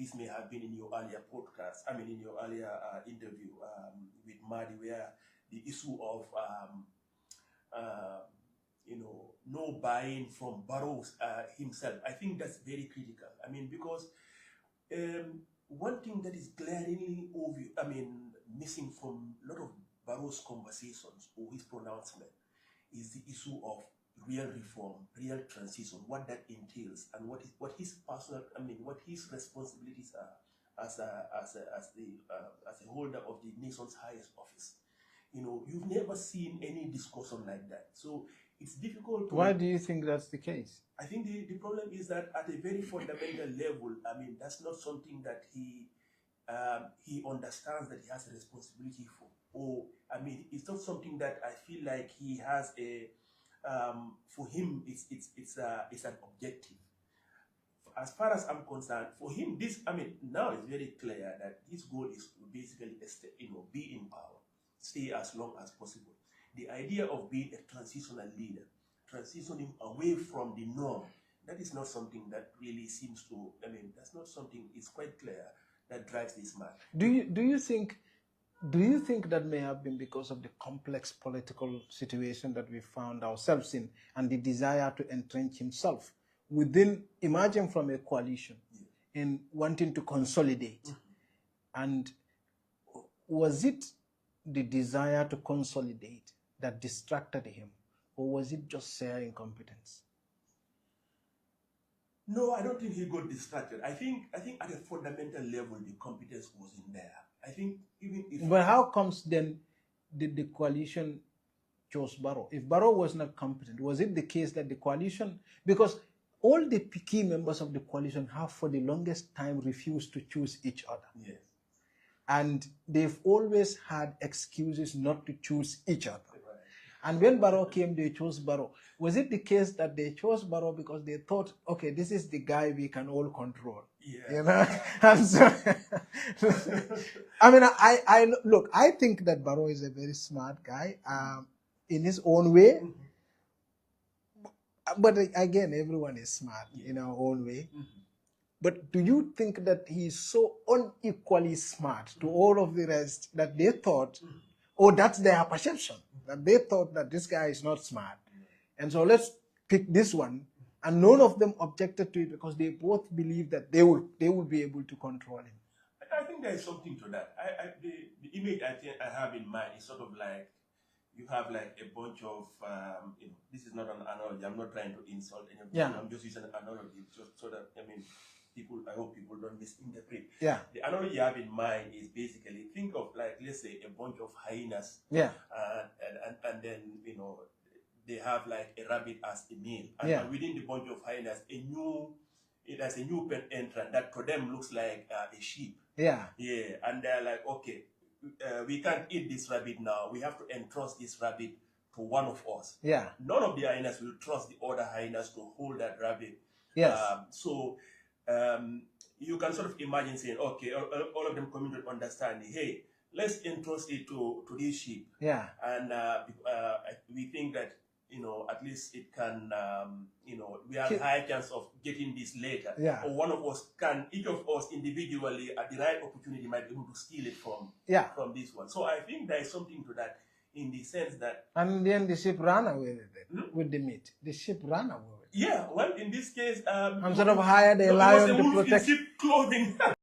this may have been in your earlier podcast, in your earlier interview with Mahdi, where the issue of, no buy-in from Barrow himself, I think that's very critical. Because one thing that is glaringly obvious, missing from a lot of Barrow's conversations or his pronouncement is the issue of real reform, real transition, what that entails, and what his personal, what his responsibilities are as a holder of the nation's highest office. You've never seen any discussion like that. So it's difficult to... Why do you think that's the case? I think the problem is that at a very fundamental level, that's not something that he understands that he has a responsibility for. Or, it's not something that I feel like he has a... for him, it's an objective. As far as I'm concerned, for him, now it's very clear that his goal is to basically, be in power, stay as long as possible. The idea of being a transitional leader, transitioning away from the norm, that is not something that really seems to, that's not something, it's quite clear, that drives this man. Do you think that may have been because of the complex political situation that we found ourselves in and the desire to entrench himself within, imagine from a coalition, in wanting to consolidate? And was it the desire to consolidate that distracted him, or was it just sheer incompetence? No, I don't think he got distracted. I think at a fundamental level, the competence was in there. I think even if... But how comes then did the coalition chose Barrow? If Barrow was not competent, was it the case that the coalition... Because all the key members of the coalition have for the longest time refused to choose each other. Yes. And they've always had excuses not to choose each other. And when Barrow came, they chose Barrow. Was it the case that they chose Barrow because they thought, okay, this is the guy we can all control? Yeah. And so, look, I think that Barrow is a very smart guy in his own way. But again, everyone is smart in our own way. But do you think that he's so unequally smart to all of the rest that they thought, or that's their perception, that they thought that this guy is not smart, and so let's pick this one, and none of them objected to it because they both believe that they will be able to control him? I think there is something to that. The image I think I have in mind is sort of like you have like a bunch of this is not an analogy. I'm not trying to insult anyone. Yeah. I'm just using an analogy just so that I hope people don't misinterpret. Yeah. The analogy I have in mind is basically think of like, let's say, a bunch of hyenas. Yeah. And then they have like a rabbit as a meal. And Yeah. within the bunch of hyenas, it has a new pet entrant that to them looks like a sheep. Yeah. Yeah. And they're like, okay, we can't eat this rabbit now. We have to entrust this rabbit to one of us. Yeah. None of the hyenas will trust the other hyenas to hold that rabbit. Yes. You can sort of imagine saying, okay, all of them coming to understanding, hey, let's entrust it to this sheep. Yeah. And we think that, at least it can, we have a high chance of getting this later. Yeah. Or one of us each of us individually at the right opportunity might be able to steal it from this one. So I think there is something to that in the sense that... And then the sheep ran away with it, with the meat. The sheep ran away with it. Yeah, well, in this case... I'm sort of hired a lion to protect... sheep clothing.